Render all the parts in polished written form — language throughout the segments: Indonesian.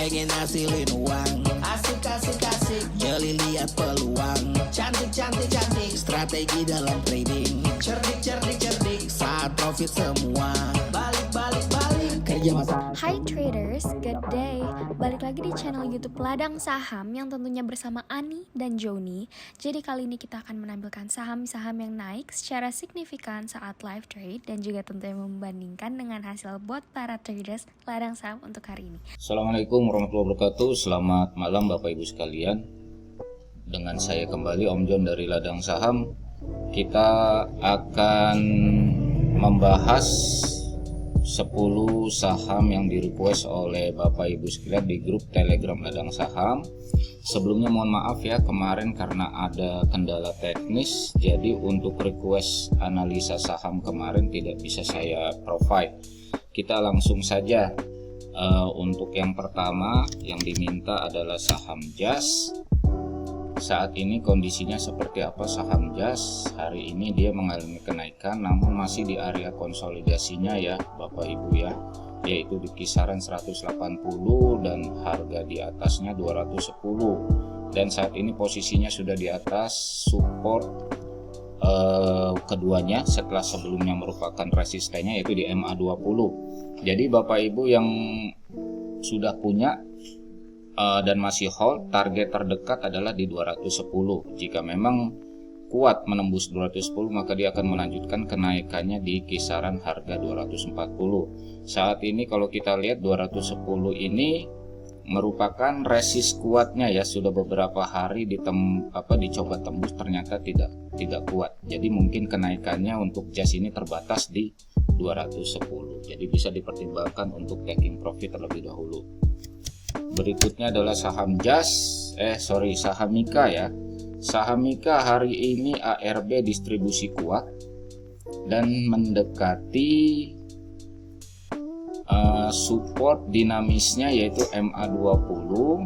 pengen hasilin uang. Asik asik asik, jeli lihat peluang. Cantik cantik cantik, strategi dalam trading. Cerdik cerdik cerdik, saat profit semua. Balik balik balik, kerja masa. Hai traders, good day. Balik lagi di channel YouTube Ladang Saham yang tentunya bersama Ani dan Joni. Jadi kali ini kita akan menampilkan saham-saham yang naik secara signifikan saat live trade dan juga tentunya membandingkan dengan hasil bot para traders ladang saham untuk hari ini. Assalamualaikum warahmatullahi wabarakatuh. Selamat malam Bapak Ibu sekalian. Dengan saya kembali Om John dari Ladang Saham. Kita akan membahas 10 saham yang direquest oleh Bapak Ibu sekalian di grup Telegram Ladang Saham. Sebelumnya mohon maaf ya, kemarin karena ada kendala teknis, jadi untuk request analisa saham kemarin tidak bisa saya provide. Kita langsung saja. Untuk yang pertama yang diminta adalah saham JAS. Saat ini kondisinya seperti apa saham JAS? Hari ini dia mengalami kenaikan namun masih di area konsolidasinya ya Bapak Ibu ya, yaitu di kisaran 180 dan harga di atasnya 210, dan saat ini posisinya sudah di atas support keduanya setelah sebelumnya merupakan resistennya yaitu di MA20. Jadi Bapak Ibu yang sudah punya dan masih hold, target terdekat adalah di 210. Jika memang kuat menembus 210 maka dia akan melanjutkan kenaikannya di kisaran harga 240. Saat ini kalau kita lihat 210 ini merupakan resist kuatnya ya, sudah beberapa hari dicoba tembus ternyata tidak kuat. Jadi mungkin kenaikannya untuk JAS ini terbatas di 210. Jadi bisa dipertimbangkan untuk taking profit terlebih dahulu. Berikutnya adalah saham saham Mika ya. Saham Mika hari ini ARB distribusi kuat dan mendekati support dinamisnya yaitu MA20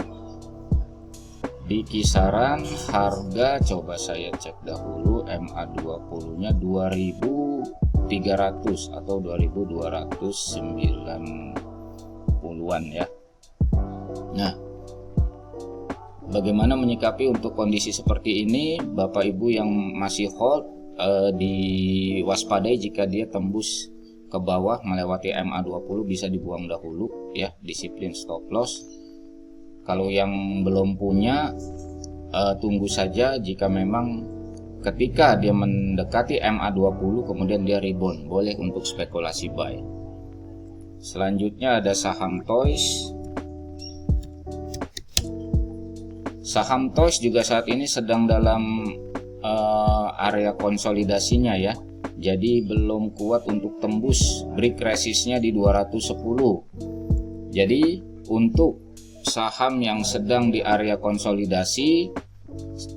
di kisaran harga, coba saya cek dahulu, MA20 nya 2300 atau 2290-an ya. Nah, bagaimana menyikapi untuk kondisi seperti ini? Bapak Ibu yang masih hold, diwaspadai jika dia tembus ke bawah melewati MA20 bisa dibuang dahulu ya, disiplin stop loss. Kalau yang belum punya, tunggu saja. Jika memang ketika dia mendekati MA20 kemudian dia rebound, boleh untuk spekulasi buy. Selanjutnya ada saham Toys. Saham Toys juga saat ini sedang dalam area konsolidasinya ya. Jadi belum kuat untuk tembus break resistnya di 210. Jadi untuk saham yang sedang di area konsolidasi,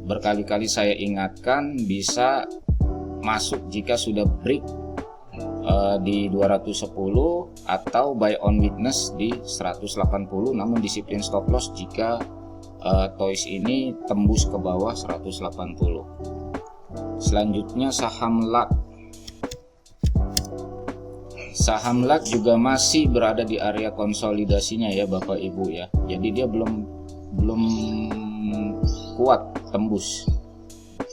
berkali-kali saya ingatkan bisa masuk jika sudah break di 210 atau buy on weakness di 180, namun disiplin stop loss jika Toys ini tembus ke bawah 180. Selanjutnya saham LAK. Saham LAK juga masih berada di area konsolidasinya ya Bapak Ibu ya. Jadi dia belum kuat tembus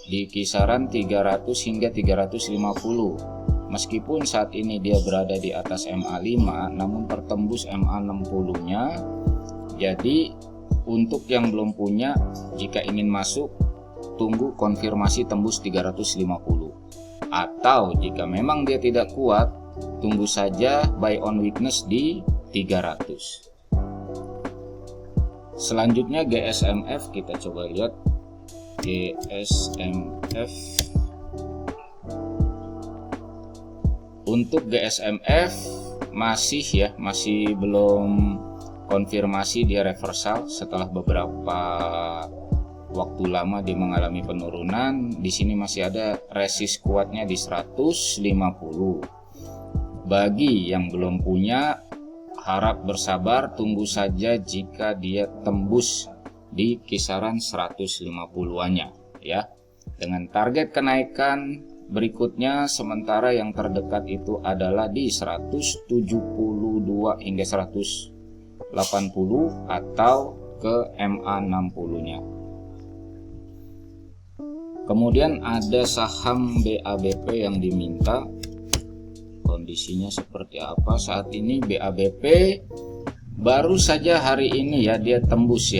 di kisaran 300 hingga 350. Meskipun saat ini dia berada di atas MA5 namun tertembus MA60-nya. Jadi untuk yang belum punya, jika ingin masuk, tunggu konfirmasi tembus 350. Atau jika memang dia tidak kuat, tunggu saja buy on weakness di 300. Selanjutnya GSMF, kita coba lihat GSMF. Untuk GSMF masih belum konfirmasi dia reversal setelah beberapa waktu lama dia mengalami penurunan. Di sini masih ada resist kuatnya di 150. Bagi yang belum punya, harap bersabar, tunggu saja jika dia tembus di kisaran 150-annya ya. Dengan target kenaikan berikutnya sementara yang terdekat itu adalah di 172 hingga 100 80 atau ke MA60-nya. Kemudian ada saham BABP yang diminta. Kondisinya seperti apa saat ini? BABP baru saja hari ini ya dia tembus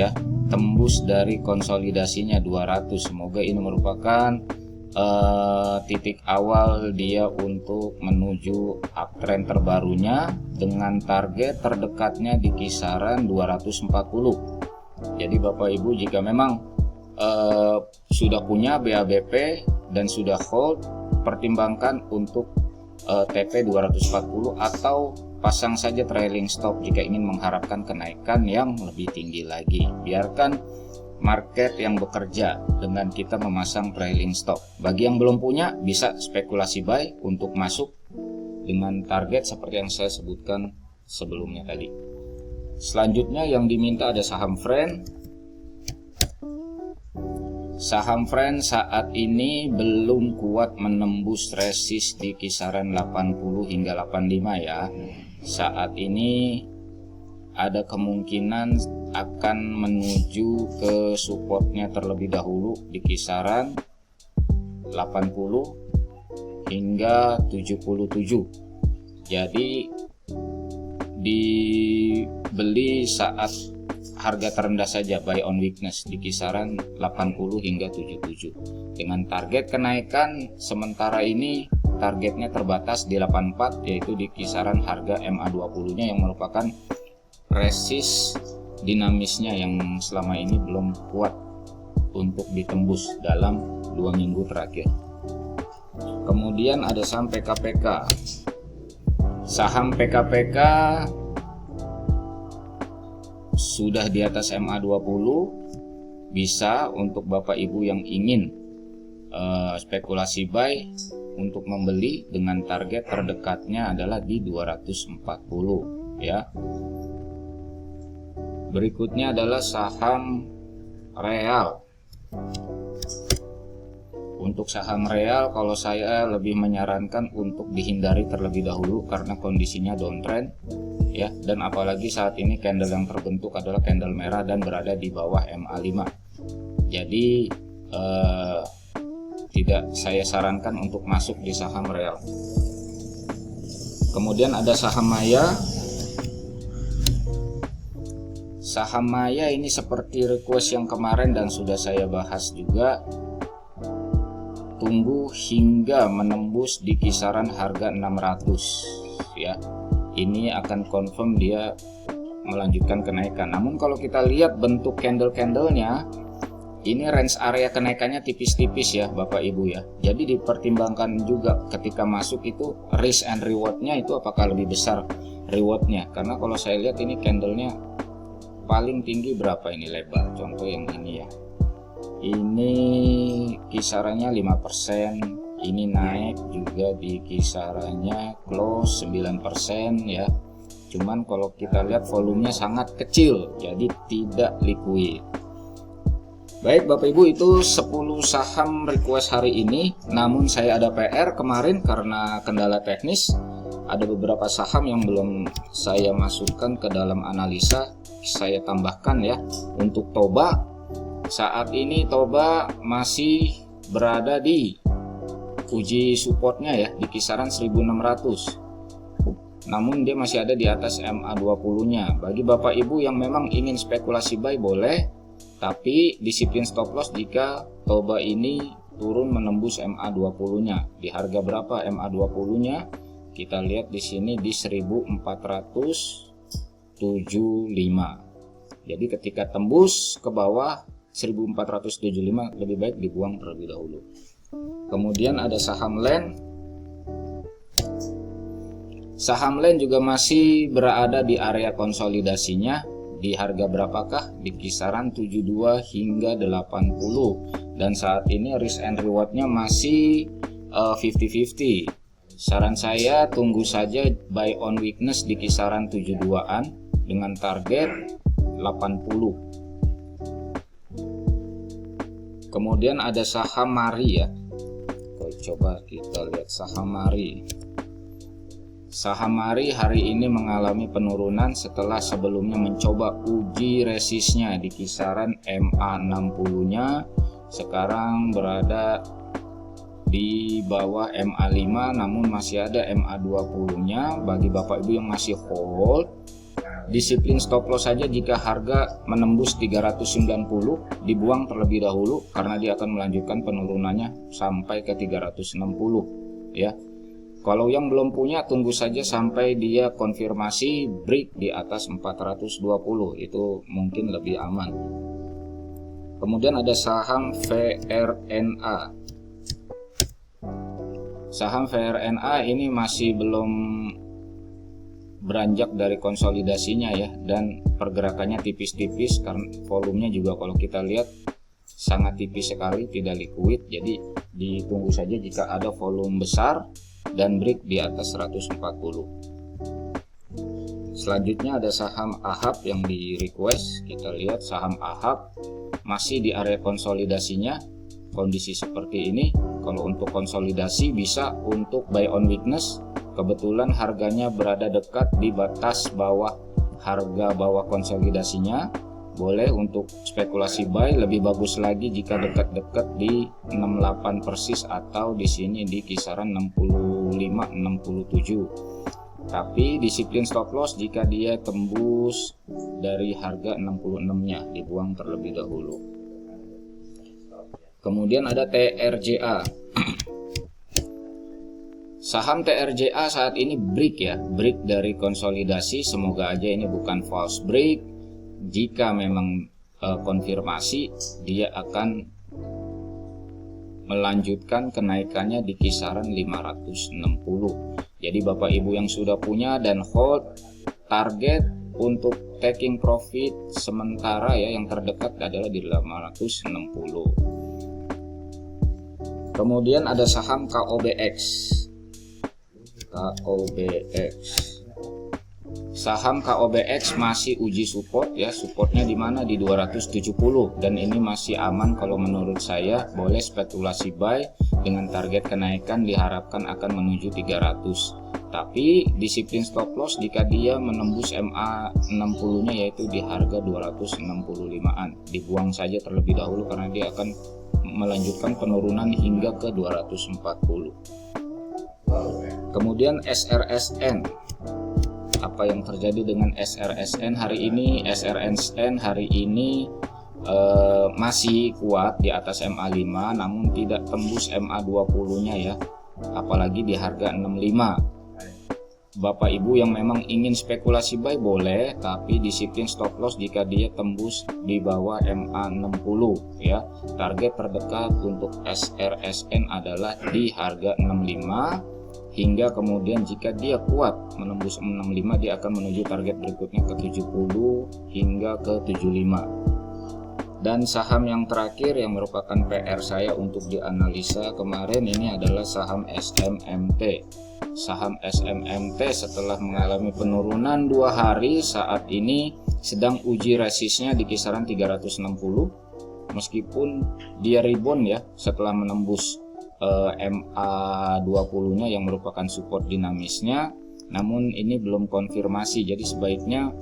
dari konsolidasinya 200. Semoga ini merupakan titik awal dia untuk menuju uptrend terbarunya dengan target terdekatnya di kisaran 240. Jadi Bapak Ibu jika memang sudah punya BABP dan sudah hold, pertimbangkan untuk TP 240 atau pasang saja trailing stop jika ingin mengharapkan kenaikan yang lebih tinggi lagi. Biarkan market yang bekerja dengan kita memasang trailing stop. Bagi yang belum punya bisa spekulasi buy untuk masuk dengan target seperti yang saya sebutkan sebelumnya tadi. Selanjutnya yang diminta ada saham Friend. Saham Friend saat ini belum kuat menembus resist di kisaran 80 hingga 85 ya. Saat ini ada kemungkinan akan menuju ke supportnya terlebih dahulu di kisaran 80 hingga 77. Jadi dibeli saat harga terendah saja, buy on weakness di kisaran 80 hingga 77 dengan target kenaikan sementara ini targetnya terbatas di 84 yaitu di kisaran harga MA20 nya yang merupakan resist dinamisnya yang selama ini belum kuat untuk ditembus dalam 2 minggu terakhir. Kemudian ada saham PKPK. Saham PKPK sudah di atas MA20, bisa untuk Bapak Ibu yang ingin spekulasi buy untuk membeli dengan target terdekatnya adalah di 240 ya. Berikutnya adalah saham Real. Untuk saham Real kalau saya lebih menyarankan untuk dihindari terlebih dahulu karena kondisinya downtrend ya, dan apalagi saat ini candle yang terbentuk adalah candle merah dan berada di bawah MA5. Jadi tidak saya sarankan untuk masuk di saham Real. Kemudian ada saham Maya. Saham Maya ini seperti request yang kemarin dan sudah saya bahas juga, tunggu hingga menembus di kisaran harga 600 ya. Ini akan confirm dia melanjutkan kenaikan. Namun kalau kita lihat bentuk candle-candlenya, ini range area kenaikannya tipis-tipis ya Bapak Ibu ya. Jadi dipertimbangkan juga ketika masuk itu risk and rewardnya itu apakah lebih besar rewardnya. Karena kalau saya lihat ini candlenya paling tinggi berapa ini lebar. Contoh yang ini ya. Ini kisarannya 5%. Ini naik juga di kisarannya close 9% ya. Cuman kalau kita lihat volumenya sangat kecil, jadi tidak liquid. Baik Bapak Ibu, itu 10 saham request hari ini. Namun saya ada PR kemarin karena kendala teknis. Ada beberapa saham yang belum saya masukkan ke dalam analisa. Saya tambahkan ya. Untuk Toba, saat ini Toba masih berada di uji supportnya ya di kisaran 1600. Namun dia masih ada di atas MA20 nya. Bagi Bapak Ibu yang memang ingin spekulasi buy boleh, tapi disiplin stop loss jika Toba ini turun menembus MA20 nya. Di harga berapa MA20 nya? Kita lihat di sini di 1475. Jadi ketika tembus ke bawah 1475 lebih baik dibuang terlebih dahulu. Kemudian ada saham LAN. Saham LAN juga masih berada di area konsolidasinya. Di harga berapakah? Di kisaran 72 hingga 80. Dan saat ini risk and rewardnya masih 50-50. Saran saya tunggu saja buy on weakness di kisaran 72an dengan target 80. Kemudian ada saham Mari ya. Coba kita lihat saham Mari. Saham Mari hari ini mengalami penurunan setelah sebelumnya mencoba uji resistnya di kisaran MA60-nya. Sekarang berada di bawah MA5, namun masih ada MA20-nya. Bagi Bapak Ibu yang masih hold, disiplin stop loss saja jika harga menembus 390, dibuang terlebih dahulu karena dia akan melanjutkan penurunannya sampai ke 360 ya. Kalau yang belum punya, tunggu saja sampai dia konfirmasi break di atas 420, itu mungkin lebih aman. Kemudian ada saham VRNA. Saham VRNA ini masih belum beranjak dari konsolidasinya ya, dan pergerakannya tipis-tipis karena volumenya juga kalau kita lihat sangat tipis sekali, tidak liquid. Jadi ditunggu saja jika ada volume besar dan break di atas 140. Selanjutnya ada saham AHAP yang di request. Kita lihat saham AHAP masih di area konsolidasinya. Kondisi seperti ini kalau untuk konsolidasi bisa untuk buy on weakness. Kebetulan harganya berada dekat di batas bawah harga bawah konsolidasinya. Boleh untuk spekulasi buy, lebih bagus lagi jika dekat-dekat di 68 persis atau di sini di kisaran 65-67. Tapi disiplin stop loss jika dia tembus dari harga 66-nya, dibuang terlebih dahulu. Kemudian ada TRJA. Saham TRJA saat ini break ya, break dari konsolidasi. Semoga aja ini bukan false break. Jika memang konfirmasi, dia akan melanjutkan kenaikannya di kisaran 560. Jadi Bapak Ibu yang sudah punya dan hold, target untuk taking profit sementara ya yang terdekat adalah di 560. Kemudian ada saham KOBX. Saham KOBX masih uji support ya, supportnya di mana di 270, dan ini masih aman kalau menurut saya. Boleh spekulasi buy dengan target kenaikan diharapkan akan menuju 300. Tapi disiplin stop loss jika dia menembus MA60-nya yaitu di harga 265-an. Dibuang saja terlebih dahulu karena dia akan melanjutkan penurunan hingga ke 240. Kemudian SRSN. Apa yang terjadi dengan SRSN hari ini? SRSN hari ini masih kuat di atas MA5, namun tidak tembus MA20-nya ya, apalagi di harga 65. Bapak Ibu yang memang ingin spekulasi buy boleh, tapi disiplin stop loss jika dia tembus di bawah MA60 ya. Target terdekat untuk SRSN adalah di harga 65. Hingga kemudian jika dia kuat menembus 65, dia akan menuju target berikutnya ke 70 hingga ke 75. Dan saham yang terakhir yang merupakan PR saya untuk dianalisa kemarin ini adalah saham SMMT. Saham SMMT setelah mengalami penurunan 2 hari saat ini sedang uji resistnya di kisaran 360. Meskipun dia rebound ya setelah menembus MA20-nya yang merupakan support dinamisnya, namun ini belum konfirmasi. Jadi sebaiknya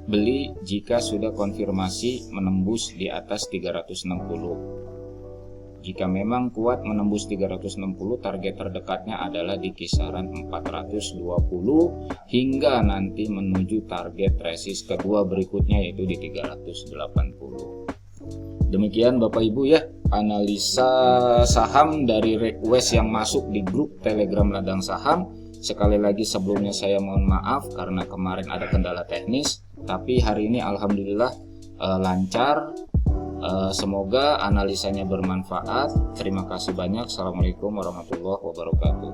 beli jika sudah konfirmasi menembus di atas 360. Jika memang kuat menembus 360, target terdekatnya adalah di kisaran 420 hingga nanti menuju target resist kedua berikutnya yaitu di 380. Demikian Bapak Ibu ya, analisa saham dari request yang masuk di grup Telegram Ladang Saham. Sekali lagi sebelumnya saya mohon maaf karena kemarin ada kendala teknis, tapi hari ini alhamdulillah lancar. Semoga analisanya bermanfaat. Terima kasih banyak. Assalamualaikum warahmatullahi wabarakatuh.